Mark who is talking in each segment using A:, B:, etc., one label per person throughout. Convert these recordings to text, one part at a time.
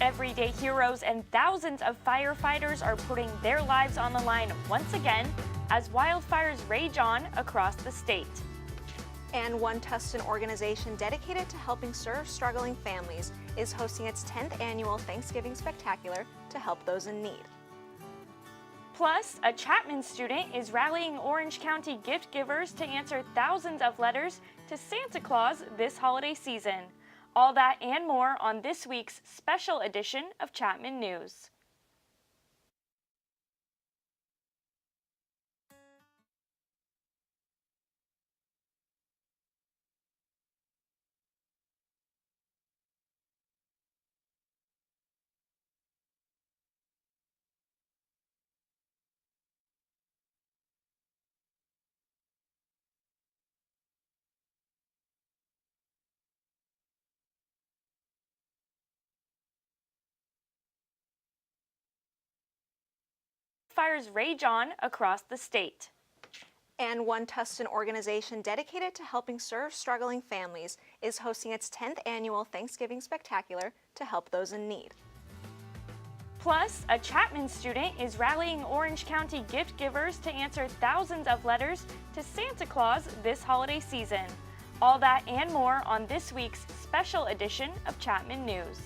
A: Everyday heroes and thousands of firefighters are putting their lives on the line once again as wildfires rage on across the state.
B: And one Tustin organization dedicated to helping serve struggling families is hosting its 10th annual Thanksgiving Spectacular to help those in need.
A: Plus, a Chapman student is rallying Orange County gift givers to answer thousands of letters to Santa Claus this holiday season. All that and more on this week's special edition of Chapman News. Fires rage on across the state.
B: And one Tustin organization dedicated to helping serve struggling families is hosting its 10th annual Thanksgiving Spectacular to help those in need.
A: Plus, a Chapman student is rallying Orange County gift givers to answer thousands of letters to Santa Claus this holiday season. All that and more on this week's special edition of Chapman News.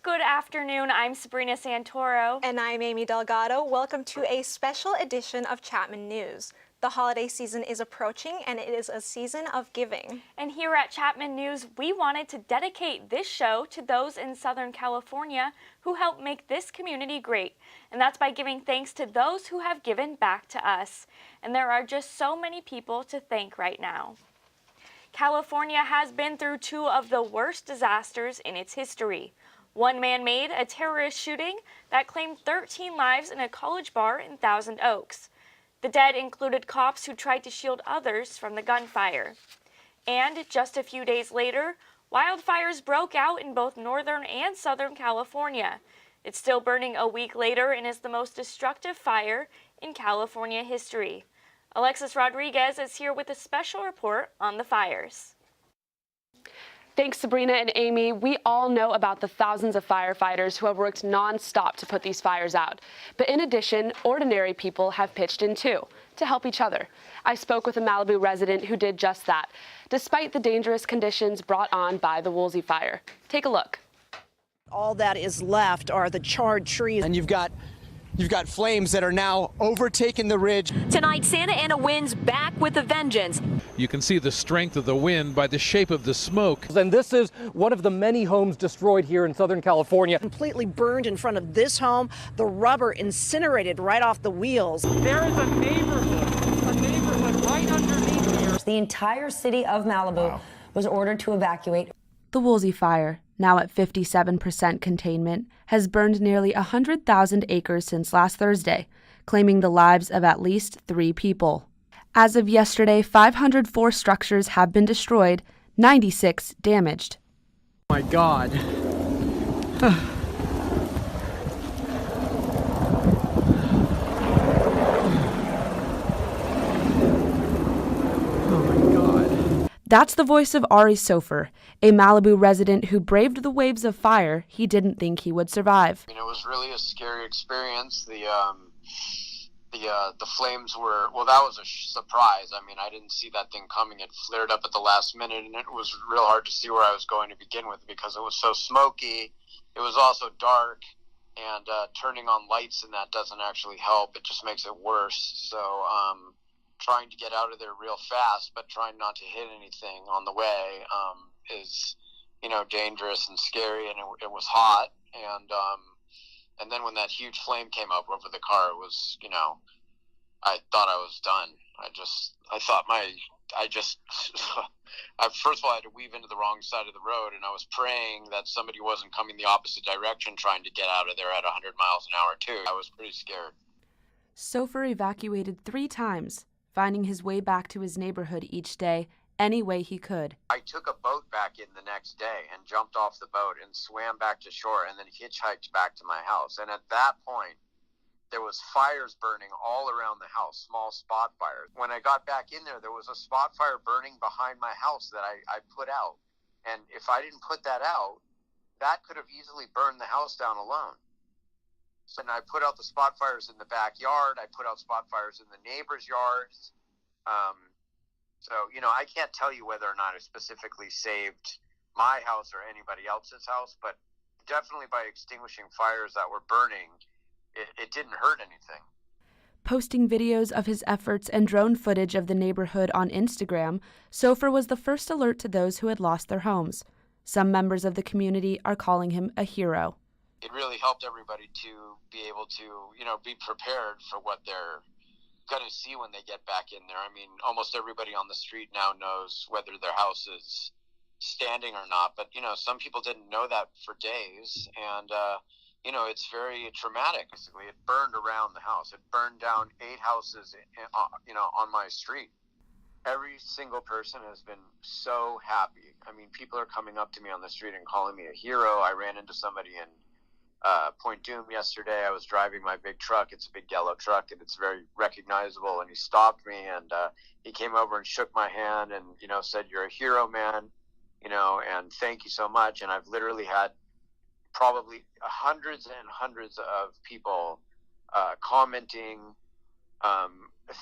A: Good afternoon, I'm Sabrina Santoro.
B: And I'm Amy Delgado. Welcome to a special edition of Chapman News. The holiday season is approaching and it is a season of giving.
A: And here at Chapman News, we wanted to dedicate this show to those in Southern California who helped make this community great. And that's by giving thanks to those who have given back to us. And there are just so many people to thank right now. California has been through two of the worst disasters in its history. One man-made, a terrorist shooting that claimed 13 lives in a college bar in Thousand Oaks. The dead included cops who tried to shield others from the gunfire. And just a few days later, wildfires broke out in both Northern and Southern California. It's still burning a week later and is the most destructive fire in California history. Alexis Rodriguez is here with a special report on the fires.
C: Thanks, Sabrina and Amy. We all know about the thousands of firefighters who have worked non-stop to put these fires out. But in addition, ordinary people have pitched in too, to help each other. I spoke with a Malibu resident who did just that, despite the dangerous conditions brought on by the Woolsey fire. Take a look.
D: All that is left are the charred trees.
E: And you've got flames that are now overtaking the ridge.
F: Tonight, Santa Ana winds back with a vengeance.
G: You can see the strength of the wind by the shape of the smoke.
H: And this is one of the many homes destroyed here in Southern California.
D: Completely burned in front of this home, the rubber incinerated right off the wheels.
H: There is a neighborhood right underneath here.
I: The entire city of Malibu was ordered to evacuate.
J: The Woolsey fire, now at 57% containment, has burned nearly 100,000 acres since last Thursday, claiming the lives of at least 3 people. As of yesterday, 504 structures have been destroyed, 96 damaged.
E: Oh my God.
J: That's the voice of Ari Sofer, a Malibu resident who braved the waves of fire he didn't think he would survive.
K: It was really a scary experience. The flames were, well, that was a surprise. I mean, I didn't see that thing coming. It flared up at the last minute, and it was real hard to see where I was going to begin with because it was so smoky. It was also dark, and turning on lights and that doesn't actually help. It just makes it worse. So, trying to get out of there real fast, but trying not to hit anything on the way is, dangerous and scary, and it was hot. And then when that huge flame came up over the car, it was, I thought I was done. First of all, I had to weave into the wrong side of the road, and I was praying that somebody wasn't coming the opposite direction trying to get out of there at 100 miles an hour, too. I was pretty scared.
J: Sofer evacuated 3 times, finding his way back to his neighborhood each day any way he could.
K: I took a boat back in the next day and jumped off the boat and swam back to shore and then hitchhiked back to my house. And at that point, there was fires burning all around the house, small spot fires. When I got back in there, there was a spot fire burning behind my house that I put out. And if I didn't put that out, that could have easily burned the house down alone. So I put out the spot fires in the backyard. I put out spot fires in the neighbors' yards. So, I can't tell you whether or not I specifically saved my house or anybody else's house, but definitely by extinguishing fires that were burning, it didn't hurt anything.
J: Posting videos of his efforts and drone footage of the neighborhood on Instagram, Sofer was the first alert to those who had lost their homes. Some members of the community are calling him a hero.
K: It really helped everybody to be able to, be prepared for what they're going to see when they get back in there. I mean, almost everybody on the street now knows whether their house is standing or not, but, some people didn't know that for days, and, it's very traumatic. Basically, it burned around the house. It burned down 8 houses, on my street. Every single person has been so happy. I mean, people are coming up to me on the street and calling me a hero. I ran into somebody in Point Doom yesterday. I was driving my big truck. It's a big yellow truck, and it's very recognizable. And he stopped me, and he came over and shook my hand and, said, "You're a hero, man, and thank you so much." And I've literally had probably hundreds and hundreds of people commenting,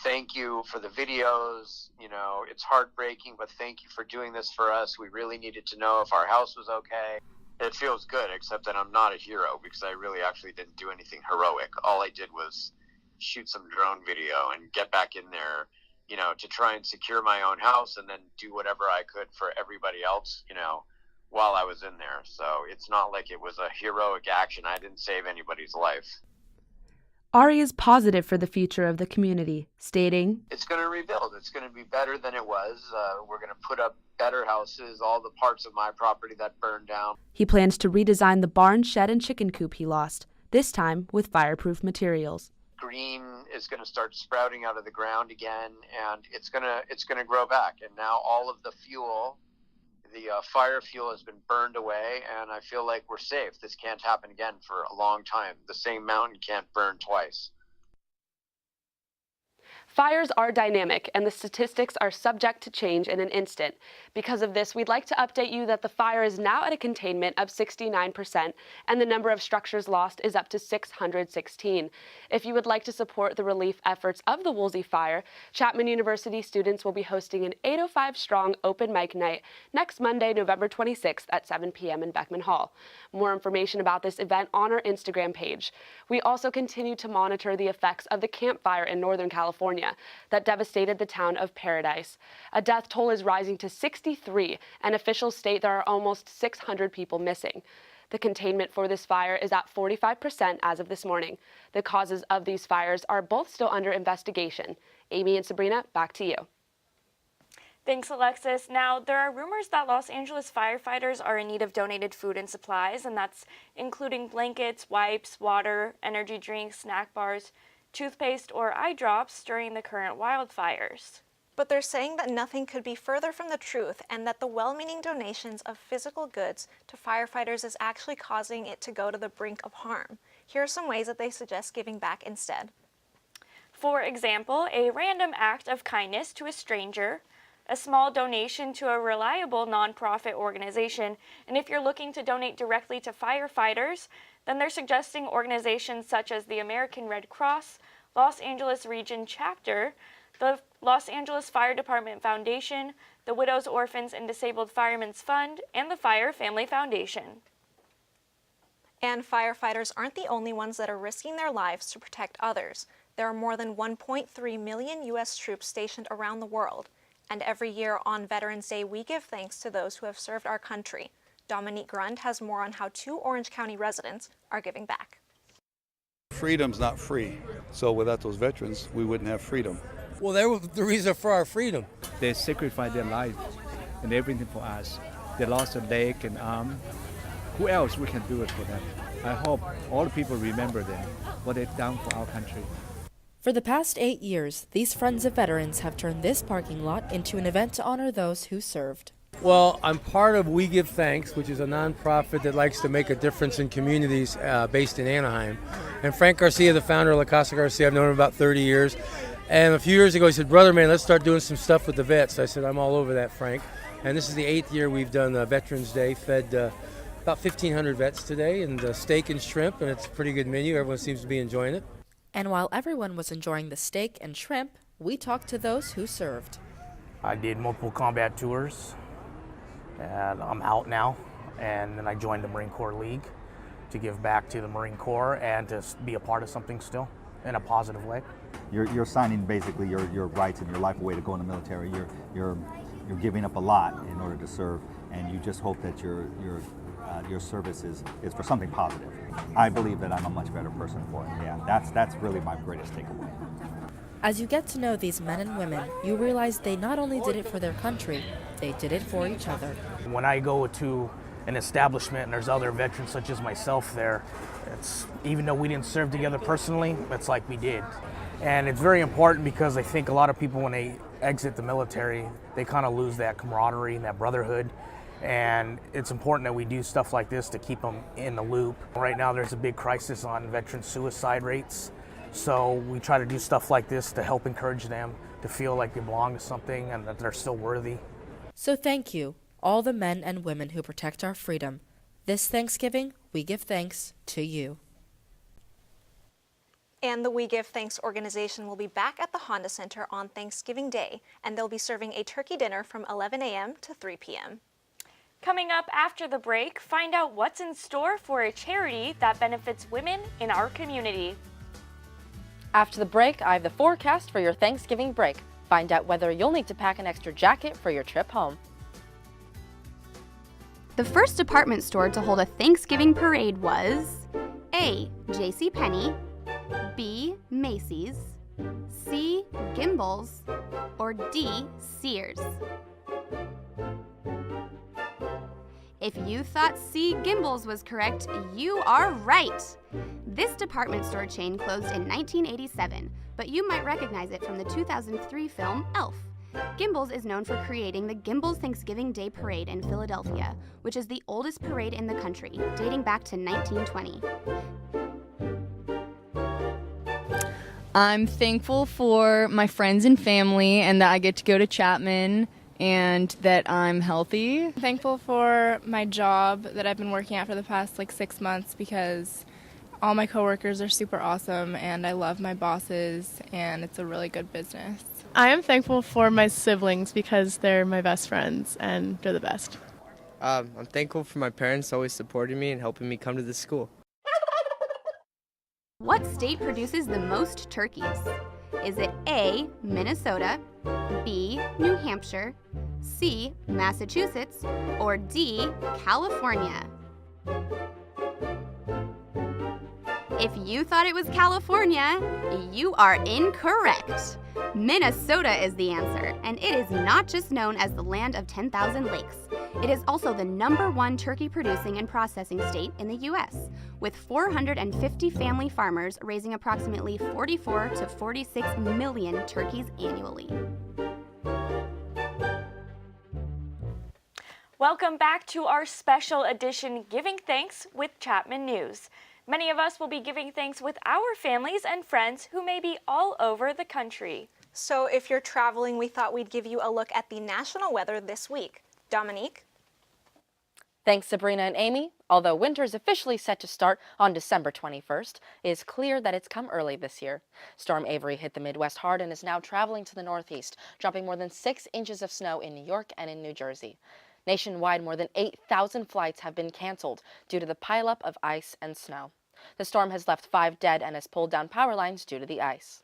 K: thank you for the videos, it's heartbreaking, but thank you for doing this for us. We really needed to know if our house was okay. It feels good, except that I'm not a hero because I really actually didn't do anything heroic. All I did was shoot some drone video and get back in there, to try and secure my own house and then do whatever I could for everybody else, while I was in there. So it's not like it was a heroic action. I didn't save anybody's life.
J: Ari is positive for the future of the community, stating,
K: "It's going to rebuild. It's going to be better than it was. We're going to put up better houses, all the parts of my property that burned down."
J: He plans to redesign the barn, shed, and chicken coop he lost, this time with fireproof materials.
K: Green is going to start sprouting out of the ground again, and it's going to grow back. And now all of the fuel, the fire fuel, has been burned away, and I feel like we're safe. This can't happen again for a long time. The same mountain can't burn twice.
C: Fires are dynamic, and the statistics are subject to change in an instant. Because of this, we'd like to update you that the fire is now at a containment of 69%, and the number of structures lost is up to 616. If you would like to support the relief efforts of the Woolsey Fire, Chapman University students will be hosting an 805-strong open mic night next Monday, November 26th at 7 p.m. in Beckman Hall. More information about this event on our Instagram page. We also continue to monitor the effects of the Camp Fire in Northern California that devastated the town of Paradise. A death toll is rising to 63, and officials state there are almost 600 people missing. The containment for this fire is at 45% as of this morning. The causes of these fires are both still under investigation. Amy and Sabrina, back to you.
A: Thanks, Alexis. Now, there are rumors that Los Angeles firefighters are in need of donated food and supplies, and that's including blankets, wipes, water, energy drinks, snack bars, toothpaste, or eye drops during the current wildfires.
B: But they're saying that nothing could be further from the truth and that the well-meaning donations of physical goods to firefighters is actually causing it to go to the brink of harm. Here are some ways that they suggest giving back instead.
A: For example, a random act of kindness to a stranger, a small donation to a reliable nonprofit organization, and if you're looking to donate directly to firefighters, then they're suggesting organizations such as the American Red Cross, Los Angeles Region Chapter, the Los Angeles Fire Department Foundation, the Widows, Orphans, and Disabled Firemen's Fund, and the Fire Family Foundation.
B: And firefighters aren't the only ones that are risking their lives to protect others. There are more than 1.3 million U.S. troops stationed around the world. And every year on Veterans Day, we give thanks to those who have served our country. Dominique Grund has more on how 2 Orange County residents are giving back.
L: Freedom's not free, so without those veterans, we wouldn't have freedom.
H: Well, they were the reason for our freedom.
M: They sacrificed their life and everything for us. They lost a leg and arm. Who else we can do it for them? I hope all the people remember them, what they've done for our country.
N: For the past 8 years, these Friends of Veterans have turned this parking lot into an event to honor those who served.
O: Well, I'm part of We Give Thanks, which is a nonprofit that likes to make a difference in communities based in Anaheim. And Frank Garcia, the founder of La Casa Garcia, I've known him about 30 years. And a few years ago, he said, "Brother, man, let's start doing some stuff with the vets." I said, "I'm all over that, Frank." And this is the 8th year we've done Veterans Day, fed about 1,500 vets today, and steak and shrimp, and it's a pretty good menu. Everyone seems to be enjoying it.
N: And while everyone was enjoying the steak and shrimp, we talked to those who served.
P: I did multiple combat tours, and I'm out now. And then I joined the Marine Corps League to give back to the Marine Corps and to be a part of something still in a positive way.
Q: You're signing basically your rights and your life away to go in the military. You're giving up a lot in order to serve, and you just hope that your service is for something positive. I believe that I'm a much better person for it. Yeah, that's really my greatest takeaway.
N: As you get to know these men and women, you realize they not only did it for their country, they did it for each other.
P: When I go to an establishment and there's other veterans such as myself there, even though we didn't serve together personally, it's like we did. And it's very important because I think a lot of people, when they exit the military, they kind of lose that camaraderie and that brotherhood. And it's important that we do stuff like this to keep them in the loop. Right now there's a big crisis on veteran suicide rates. So we try to do stuff like this to help encourage them to feel like they belong to something and that they're still worthy.
N: So thank you, all the men and women who protect our freedom. This Thanksgiving, we give thanks to you.
B: And the We Give Thanks organization will be back at the Honda Center on Thanksgiving Day, and they'll be serving a turkey dinner from 11 a.m. to 3 p.m.
A: Coming up after the break, find out what's in store for a charity that benefits women in our community.
R: After the break, I have the forecast for your Thanksgiving break. Find out whether you'll need to pack an extra jacket for your trip home.
S: The first department store to hold a Thanksgiving parade was A. JCPenney, B. Macy's, C. Gimbels, or D. Sears. If you thought C. Gimbels was correct, you are right. This department store chain closed in 1987, but you might recognize it from the 2003 film Elf. Gimbels is known for creating the Gimbels Thanksgiving Day Parade in Philadelphia, which is the oldest parade in the country, dating back to 1920.
T: I'm thankful for my friends and family and that I get to go to Chapman and that I'm healthy.
U: Thankful for my job that I've been working at for the past 6 months because all my coworkers are super awesome and I love my bosses and it's a really good business.
V: I am thankful for my siblings because they're my best friends and they're the best.
W: I'm thankful for my parents always supporting me and helping me come to this school.
S: What state produces the most turkeys? Is it A. Minnesota, B. New Hampshire, C. Massachusetts, or D. California? If you thought it was California, you are incorrect. Minnesota is the answer, and it is not just known as the land of 10,000 lakes. It is also the #1 turkey producing and processing state in the U.S., with 450 family farmers raising approximately 44 to 46 million turkeys annually.
A: Welcome back to our special edition Giving Thanks with Chapman News. Many of us will be giving thanks with our families and friends who may be all over the country.
B: So if you're traveling, we thought we'd give you a look at the national weather this week. Dominique?
R: Thanks, Sabrina and Amy. Although winter is officially set to start on December 21st, it is clear that it's come early this year. Storm Avery hit the Midwest hard and is now traveling to the northeast, dropping more than 6 inches of snow in New York and in New Jersey. Nationwide, more than 8,000 flights have been canceled due to the pileup of ice and snow. The storm has left 5 dead and has pulled down power lines due to the ice.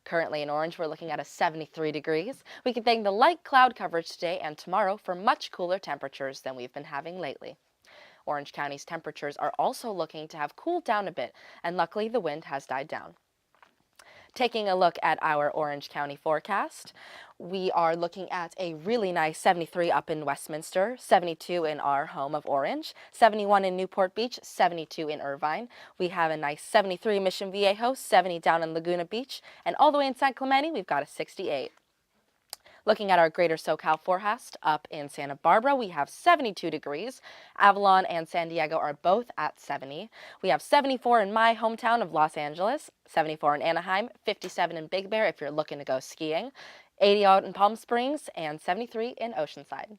R: Currently in Orange, we're looking at a 73 degrees. We can thank the light cloud coverage today and tomorrow for much cooler temperatures than we've been having lately. Orange County's temperatures are also looking to have cooled down a bit, and luckily the wind has died down. Taking a look at our Orange County forecast, we are looking at a really nice 73 up in Westminster, 72 in our home of Orange, 71 in Newport Beach, 72 in Irvine. We have a nice 73 in Mission Viejo, 70 down in Laguna Beach, and all the way in San Clemente, we've got a 68. Looking at our greater SoCal forecast, up in Santa Barbara, we have 72 degrees. Avalon and San Diego are both at 70. We have 74 in my hometown of Los Angeles, 74 in Anaheim, 57 in Big Bear if you're looking to go skiing, 80 out in Palm Springs, and 73 in Oceanside.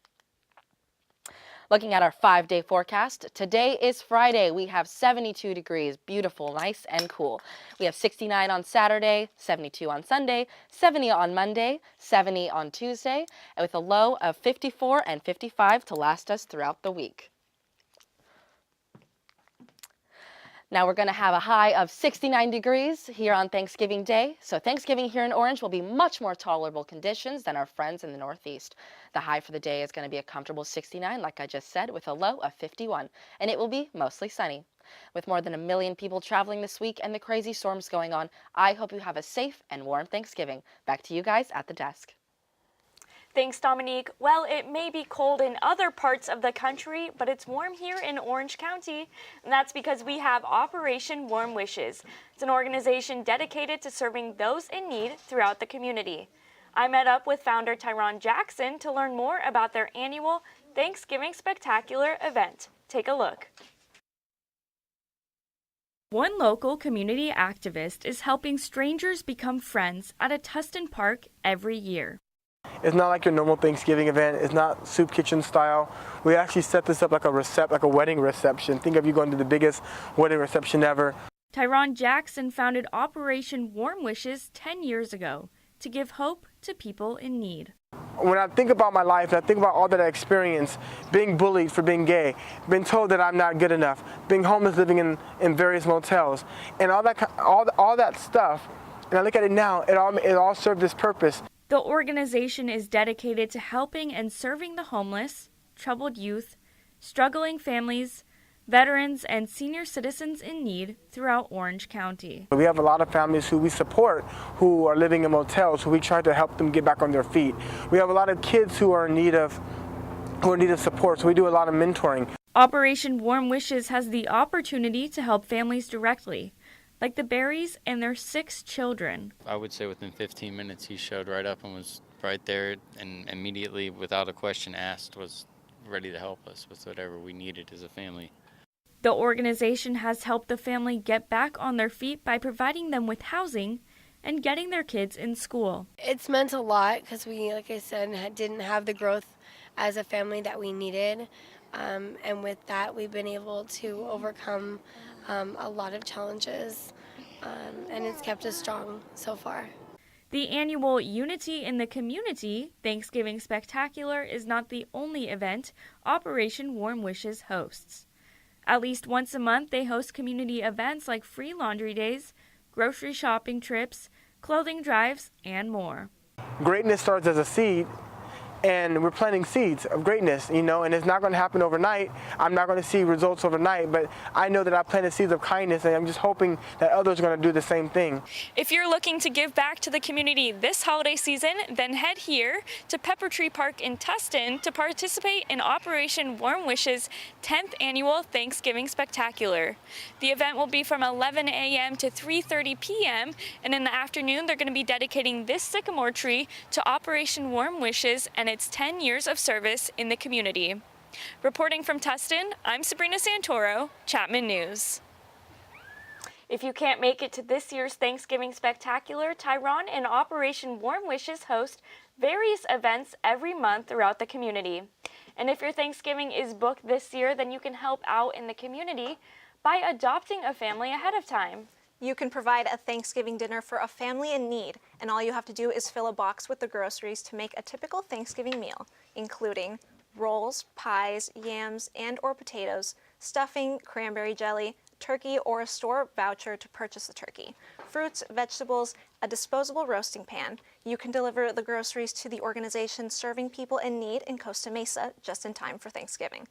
R: Looking at our 5-day forecast, today is Friday. We have 72 degrees, beautiful, nice and cool. We have 69 on Saturday, 72 on Sunday, 70 on Monday, 70 on Tuesday, and with a low of 54 and 55 to last us throughout the week. Now we're going to have a high of 69 degrees here on Thanksgiving Day. So Thanksgiving here in Orange will be much more tolerable conditions than our friends in the Northeast. The high for the day is going to be a comfortable 69, like I just said, with a low of 51. And it will be mostly sunny. With more than 1 million people traveling this week and the crazy storms going on, I hope you have a safe and warm Thanksgiving. Back to you guys at the desk.
A: Thanks, Dominique. Well, it may be cold in other parts of the country, but it's warm here in Orange County, and that's because we have Operation Warm Wishes. It's an organization dedicated to serving those in need throughout the community. I met up with founder Tyron Jackson to learn more about their annual Thanksgiving Spectacular event. Take a look. One local community activist is helping strangers become friends at a Tustin Park every year.
D: It's not like your normal Thanksgiving event. It's not soup kitchen style. We actually set this up like a wedding reception. Think of you going to the biggest wedding reception ever.
A: Tyron Jackson founded Operation Warm Wishes 10 years ago to give hope to people in need.
D: When I think about my life, and I think about all that I experienced, being bullied for being gay, being told that I'm not good enough, being homeless, living in various motels, and all that stuff, and I look at it now, it all served this purpose.
A: The organization is dedicated to helping and serving the homeless, troubled youth, struggling families, veterans, and senior citizens in need throughout Orange County.
D: We have a lot of families who we support who are living in motels, who we try to help them get back on their feet. We have a lot of kids who are in need of support, so we do a lot of mentoring.
A: Operation Warm Wishes has the opportunity to help families directly, like the Berries and their 6 children.
F: I would say within 15 minutes he showed right up and was right there and immediately, without a question asked, was ready to help us with whatever we needed as a family.
A: The organization has helped the family get back on their feet by providing them with housing and getting their kids in school.
G: It's meant a lot because we, like I said, didn't have the growth as a family that we needed. And with that, we've been able to overcome a lot of challenges, and it's kept us strong so far.
A: The annual Unity in the Community Thanksgiving Spectacular is not the only event Operation Warm Wishes hosts. At least once a month, they host community events like free laundry days, grocery shopping trips, clothing drives, and more.
D: Greatness starts as a seed, and we're planting seeds of greatness, and it's not going to happen overnight. I'm not going to see results overnight, but I know that I planted seeds of kindness, and I'm just hoping that others are going to do the same thing.
A: If you're looking to give back to the community this holiday season, then head here to Pepper Tree Park in Tustin to participate in Operation Warm Wishes' 10th annual Thanksgiving Spectacular. The event will be from 11 a.m. to 3:30 p.m., and in the afternoon they're going to be dedicating this sycamore tree to Operation Warm Wishes and its 10 years of service in the community. Reporting from Tustin, I'm Sabrina Santoro, Chapman News. If you can't make it to this year's Thanksgiving Spectacular, Tyron and Operation Warm Wishes host various events every month throughout the community. And if your Thanksgiving is booked this year, then you can help out in the community by adopting a family ahead of time.
B: You can provide a Thanksgiving dinner for a family in need, and all you have to do is fill a box with the groceries to make a typical Thanksgiving meal, including rolls, pies, yams, and/or potatoes, stuffing, cranberry jelly, turkey, or a store voucher to purchase the turkey, fruits, vegetables, a disposable roasting pan. You can deliver the groceries to the organization serving people in need in Costa Mesa just in time for Thanksgiving.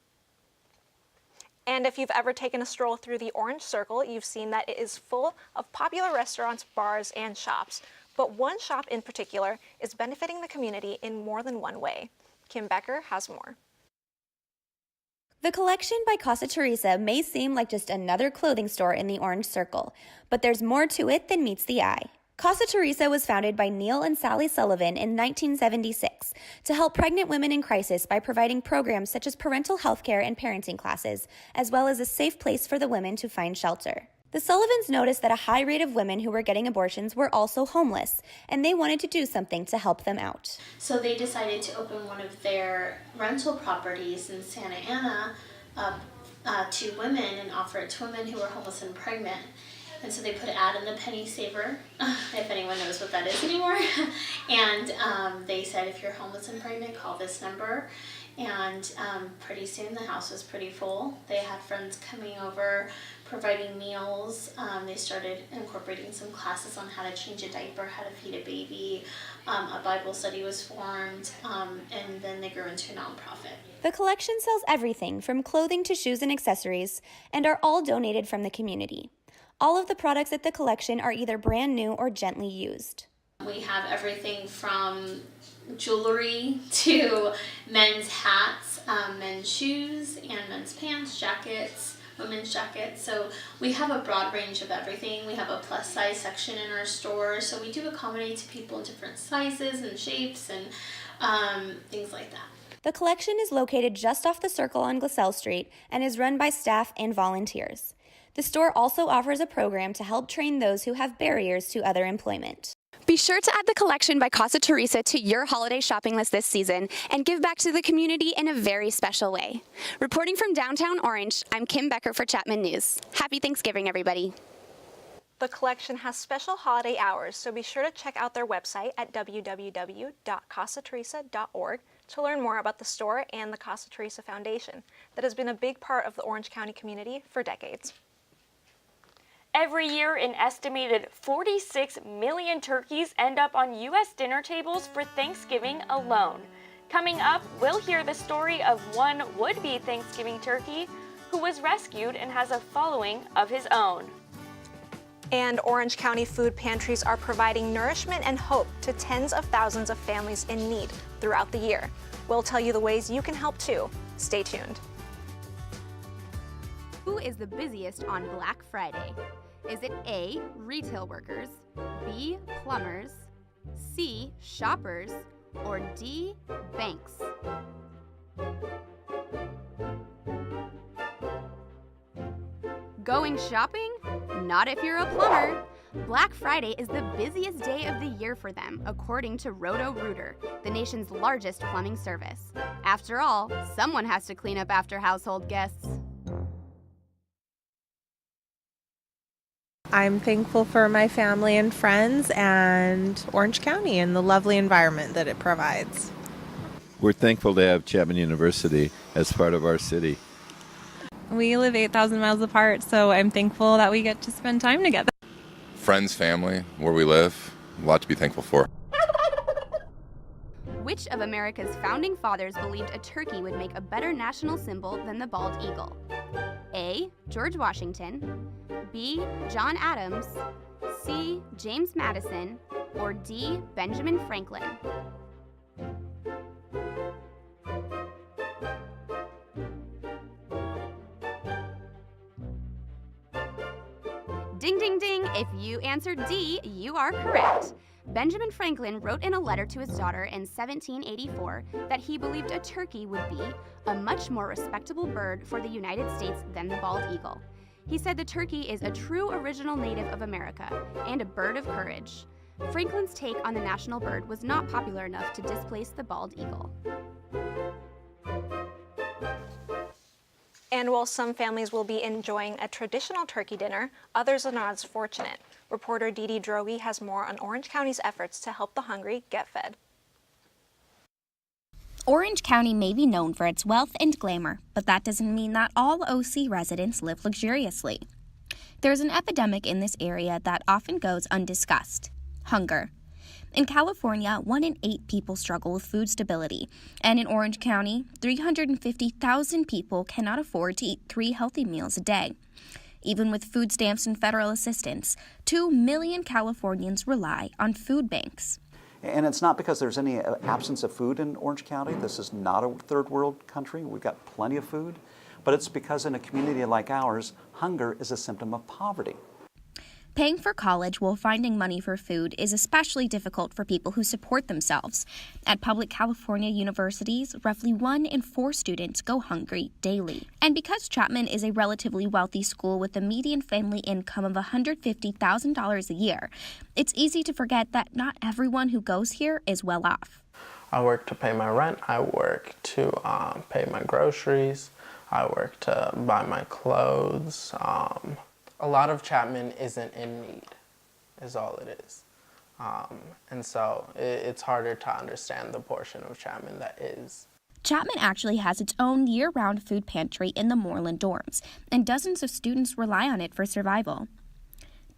B: And if you've ever taken a stroll through the Orange Circle, you've seen that it is full of popular restaurants, bars, and shops. But one shop in particular is benefiting the community in more than one way. Kim Becker has more.
S: The collection by Casa Teresa may seem like just another clothing store in the Orange Circle, but there's more to it than meets the eye. Casa Teresa was founded by Neil and Sally Sullivan in 1976 to help pregnant women in crisis by providing programs such as parental health care and parenting classes, as well as a safe place for the women to find shelter. The Sullivans noticed that a high rate of women who were getting abortions were also homeless, and they wanted to do something to help them out.
E: So they decided to open one of their rental properties in Santa Ana to women and offer it to women who were homeless and pregnant. And so they put an ad in the Penny Saver, if anyone knows what that is anymore. And they said, if you're homeless and pregnant, call this number. And pretty soon the house was pretty full. They had friends coming over, providing meals. They started incorporating some classes on how to change a diaper, how to feed a baby. A Bible study was formed, and then they grew into a nonprofit.
S: The collection sells everything from clothing to shoes and accessories, and are all donated from the community. All of the products at the collection are either brand new or gently used.
E: We have everything from jewelry to men's hats, men's shoes, and men's pants, jackets, women's jackets. So we have a broad range of everything. We have a plus size section in our store, so we do accommodate to people in different sizes and shapes and things like that.
S: The collection is located just off the Circle on Glasell Street and is run by staff and volunteers. The store also offers a program to help train those who have barriers to other employment.
I: Be sure to add the collection by Casa Teresa to your holiday shopping list this season and give back to the community in a very special way. Reporting from downtown Orange, I'm Kim Becker for Chapman News. Happy Thanksgiving, everybody.
B: The collection has special holiday hours, so be sure to check out their website at www.casateresa.org to learn more about the store and the Casa Teresa Foundation that has been a big part of the Orange County community for decades.
A: Every year, an estimated 46 million turkeys end up on U.S. dinner tables for Thanksgiving alone. Coming up, we'll hear the story of one would-be Thanksgiving turkey who was rescued and has a following of his own.
B: And Orange County food pantries are providing nourishment and hope to tens of thousands of families in need throughout the year. We'll tell you the ways you can help too. Stay tuned.
S: Who is the busiest on Black Friday? Is it A, retail workers, B, plumbers, C, shoppers, or D, banks? Going shopping? Not if you're a plumber. Black Friday is the busiest day of the year for them, according to Roto-Rooter, the nation's largest plumbing service. After all, someone has to clean up after household guests.
J: I'm thankful for my family and friends and Orange County and the lovely environment that it provides.
X: We're thankful to have Chapman University as part of our city.
J: We live 8,000 miles apart, so I'm thankful that we get to spend time together.
Y: Friends, family, where we live, a lot to be thankful for.
S: Which of America's founding fathers believed a turkey would make a better national symbol than the bald eagle? A, George Washington, B, John Adams, C, James Madison, or D, Benjamin Franklin? Ding, ding, ding! If you answered D, you are correct. Benjamin Franklin wrote in a letter to his daughter in 1784 that he believed a turkey would be a much more respectable bird for the United States than the bald eagle. He said the turkey is a true original native of America and a bird of courage. Franklin's take on the national bird was not popular enough to displace the bald eagle.
B: And while some families will be enjoying a traditional turkey dinner, others are not as fortunate. Reporter Dee Dee Droege has more on Orange County's efforts to help the hungry get fed.
Z: Orange County may be known for its wealth and glamour, but that doesn't mean that all OC residents live luxuriously. There's an epidemic in this area that often goes undiscussed: hunger. In California, 1 in 8 people struggle with food stability. And in Orange County, 350,000 people cannot afford to eat 3 healthy meals a day. Even with food stamps and federal assistance, 2 million Californians rely on food banks.
C: And it's not because there's any absence of food in Orange County. This is not a third world country. We've got plenty of food. But it's because in a community like ours, hunger is a symptom of poverty.
Z: Paying for college while finding money for food is especially difficult for people who support themselves. At public California universities, roughly 1 in 4 students go hungry daily. And because Chapman is a relatively wealthy school with a median family income of $150,000 a year, it's easy to forget that not everyone who goes here is well off.
H: I work to pay my rent. I work to pay my groceries. I work to buy my clothes. A lot of Chapman isn't in need, is all it is. And so it's harder to understand the portion of Chapman that is.
Z: Chapman actually has its own year-round food pantry in the Moreland dorms, and dozens of students rely on it for survival.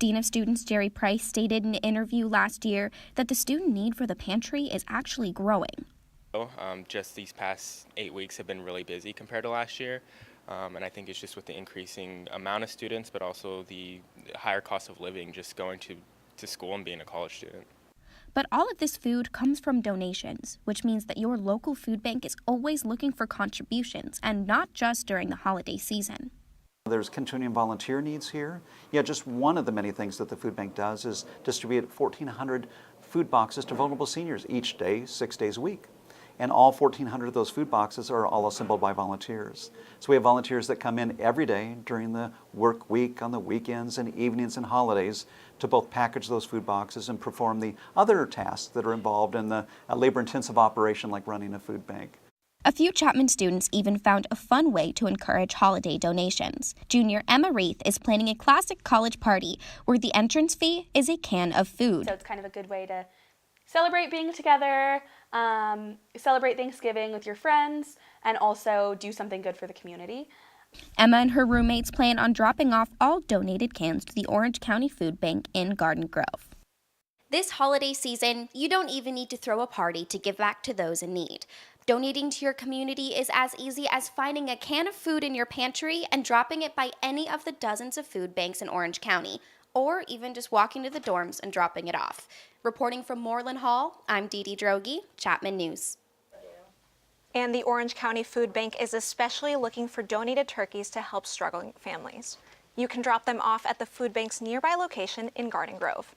Z: Dean of Students Jerry Price stated in an interview last year that the student need for the pantry is actually growing.
K: Just these past 8 weeks have been really busy compared to last year. And I think it's just with the increasing amount of students, but also the higher cost of living, just going to school and being a college student.
Z: But all of this food comes from donations, which means that your local food bank is always looking for contributions, and not just during the holiday season.
C: There's continuing volunteer needs here. Yeah, just one of the many things that the food bank does is distribute 1,400 food boxes to vulnerable seniors each day, 6 days a week. And all 1,400 of those food boxes are all assembled by volunteers. So we have volunteers that come in every day during the work week, on the weekends and evenings and holidays to both package those food boxes and perform the other tasks that are involved in the labor-intensive operation like running a food bank.
Z: A few Chapman students even found a fun way to encourage holiday donations. Junior Emma Wreath is planning a classic college party where the entrance fee is a can of food.
A: So it's kind of a good way to celebrate being together, celebrate Thanksgiving with your friends, and also do something good for the community.
Z: Emma and her roommates plan on dropping off all donated cans to the Orange County Food Bank in Garden Grove. This holiday season, you don't even need to throw a party to give back to those in need. Donating to your community is as easy as finding a can of food in your pantry and dropping it by any of the dozens of food banks in Orange County, or even just walking to the dorms and dropping it off. Reporting from Moreland Hall, I'm Dee Dee Droege, Chapman News.
B: And the Orange County Food Bank is especially looking for donated turkeys to help struggling families. You can drop them off at the food bank's nearby location in Garden Grove.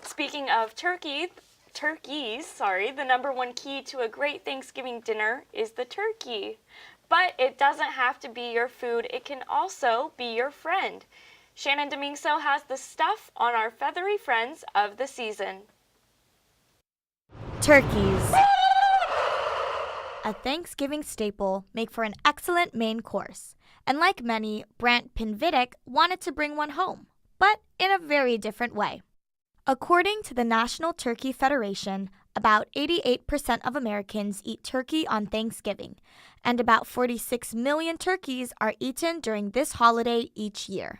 A: Speaking of turkeys, the number one key to a great Thanksgiving dinner is the turkey. But it doesn't have to be your food, it can also be your friend. Shannon Domingso has the stuff on our feathery friends of the season.
L: Turkeys. A Thanksgiving staple make for an excellent main course. And like many, Brant Pinvidic wanted to bring one home, but in a very different way. According to the National Turkey Federation, about 88% of Americans eat turkey on Thanksgiving, and about 46 million turkeys are eaten during this holiday each year.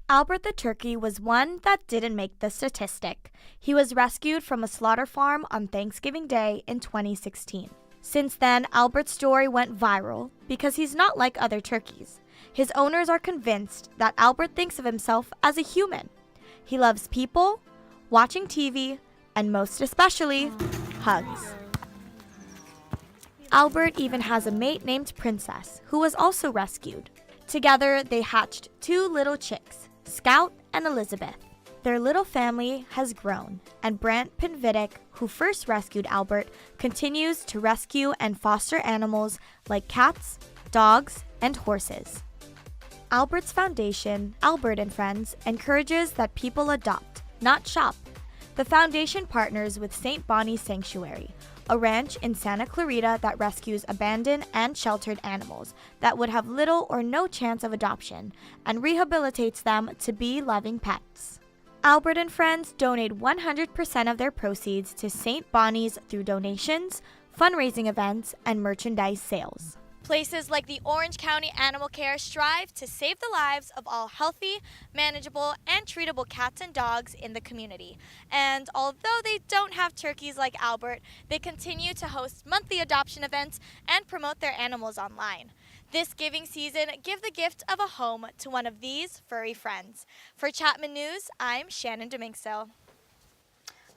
L: Albert the turkey was one that didn't make the statistic. He was rescued from a slaughter farm on Thanksgiving Day in 2016. Since then, Albert's story went viral because he's not like other turkeys. His owners are convinced that Albert thinks of himself as a human. He loves people, watching TV, and most especially, hugs. Albert even has a mate named Princess, who was also rescued. Together, they hatched 2 little chicks, Scout and Elizabeth. Their little family has grown, and Brant Pinvidic, who first rescued Albert, continues to rescue and foster animals like cats, dogs, and horses. Albert's foundation, Albert and Friends, encourages that people adopt, not shop. The foundation partners with St. Bonnie's Sanctuary, a ranch in Santa Clarita that rescues abandoned and sheltered animals that would have little or no chance of adoption and rehabilitates them to be loving pets. Albert and Friends donate 100% of their proceeds to St. Bonnie's through donations, fundraising events, and merchandise sales. Places like the Orange County Animal Care strive to save the lives of all healthy, manageable, and treatable cats and dogs in the community. And although they don't have turkeys like Albert, they continue to host monthly adoption events and promote their animals online. This giving season, give the gift of a home to one of these furry friends. For Chapman News, I'm Shannon Dominxo.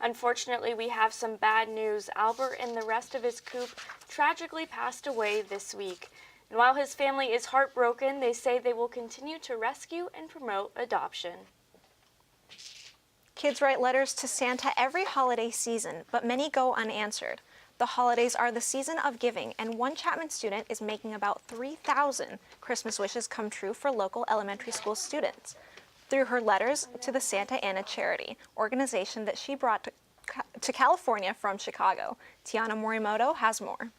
A: Unfortunately, we have some bad news. Albert and the rest of his coop tragically passed away this week. And while his family is heartbroken, they say they will continue to rescue and promote adoption.
B: Kids write letters to Santa every holiday season, but many go unanswered. The holidays are the season of giving, and one Chapman student is making about 3,000 Christmas wishes come true for local elementary school students through her letters to the Santa Ana charity organization that she brought to California from Chicago. Tiana Morimoto has more.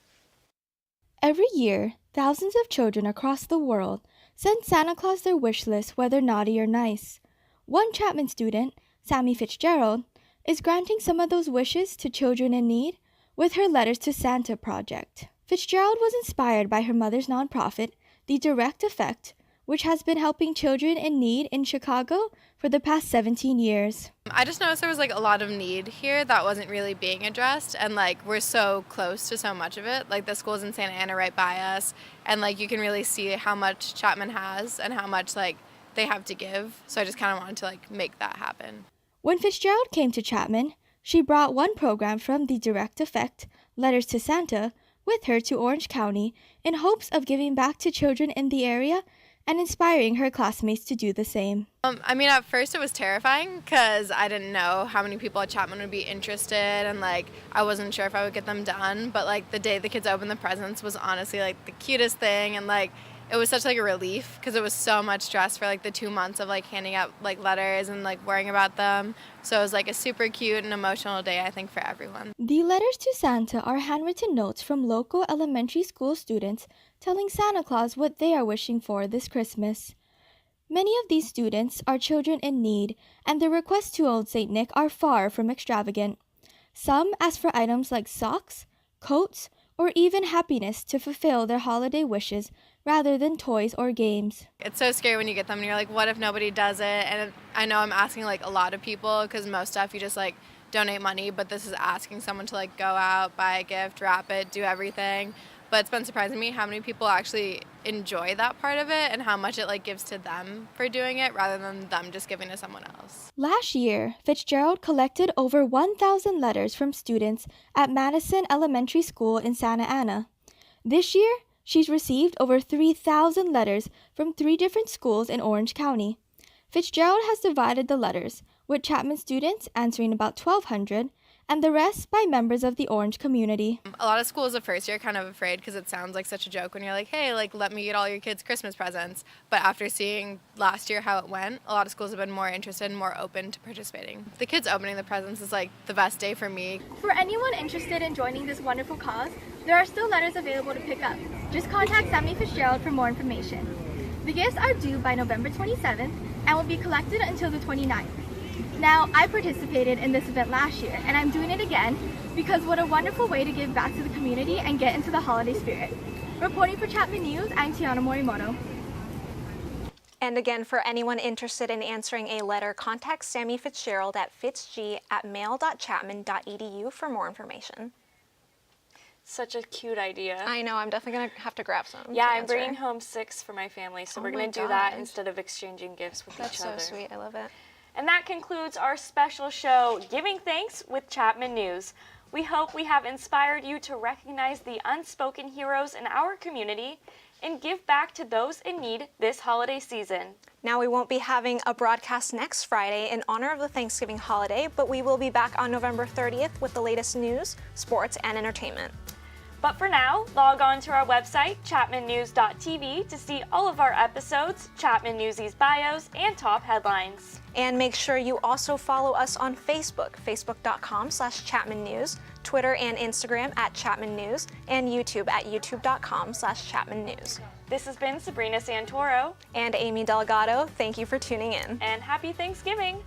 M: Every year, thousands of children across the world send Santa Claus their wish list, whether naughty or nice. One Chapman student, Sammy Fitzgerald, is granting some of those wishes to children in need with her Letters to Santa project. Fitzgerald was inspired by her mother's nonprofit, The Direct Effect, which has been helping children in need in Chicago for the past 17 years.
N: I just noticed there was a lot of need here that wasn't really being addressed, and we're so close to so much of it. The school's in Santa Ana right by us, and you can really see how much Chapman has and how much they have to give. So I just kind of wanted to make that happen.
M: When Fitzgerald came to Chapman, she brought one program from the Direct Effect, Letters to Santa, with her to Orange County in hopes of giving back to children in the area and inspiring her classmates to do the same.
N: At first it was terrifying because I didn't know how many people at Chapman would be interested, and I wasn't sure if I would get them done, but the day the kids opened the presents was honestly the cutest thing, and it was such a relief because it was so much stress for the 2 months of handing out letters and worrying about them. So it was a super cute and emotional day, I think, for everyone.
M: The Letters to Santa are handwritten notes from local elementary school students telling Santa Claus what they are wishing for this Christmas. Many of these students are children in need, and the requests to Old St. Nick are far from extravagant. Some ask for items like socks, coats, or even happiness to fulfill their holiday wishes rather than toys or games.
N: It's so scary when you get them and you're what if nobody does it? And I know I'm asking a lot of people because most stuff you just donate money, but this is asking someone to go out, buy a gift, wrap it, do everything. But it's been surprising me how many people actually enjoy that part of it and how much it gives to them for doing it rather than them just giving to someone else.
M: Last year, Fitzgerald collected over 1,000 letters from students at Madison Elementary School in Santa Ana. This year, she's received over 3,000 letters from 3 different schools in Orange County. Fitzgerald has divided the letters, with Chapman students answering about 1,200 and the rest by members of the Orange community.
N: A lot of schools the first year are kind of afraid because it sounds like such a joke when you're hey, let me get all your kids Christmas presents. But after seeing last year how it went, a lot of schools have been more interested and more open to participating. The kids opening the presents is the best day for me.
O: For anyone interested in joining this wonderful cause, there are still letters available to pick up. Just contact Sammy Fitzgerald for more information. The gifts are due by November 27th and will be collected until the 29th. Now, I participated in this event last year, and I'm doing it again because what a wonderful way to give back to the community and get into the holiday spirit. Reporting for Chapman News, I'm Tiana Morimoto.
B: And again, for anyone interested in answering a letter, contact Sammy Fitzgerald at fitzg@mail.chapman.edu for more information.
A: Such a cute idea.
B: I know, I'm definitely going to have to grab some.
A: Yeah, I'm bringing home 6 for my family, so we're going to do that instead of exchanging gifts with each other.
B: That's so sweet, I love it.
A: And that concludes our special show, Giving Thanks with Chapman News. We hope we have inspired you to recognize the unspoken heroes in our community and give back to those in need this holiday season.
B: Now, we won't be having a broadcast next Friday in honor of the Thanksgiving holiday, but we will be back on November 30th with the latest news, sports, and entertainment.
A: But for now, log on to our website, chapmannews.tv, to see all of our episodes, Chapman Newsies bios, and top headlines.
B: And make sure you also follow us on Facebook, facebook.com/Chapman News, Twitter and Instagram @Chapman News, and YouTube at youtube.com/Chapman News.
A: This has been Sabrina Santoro
B: and Amy Delgado. Thank you for tuning in.
A: And happy Thanksgiving!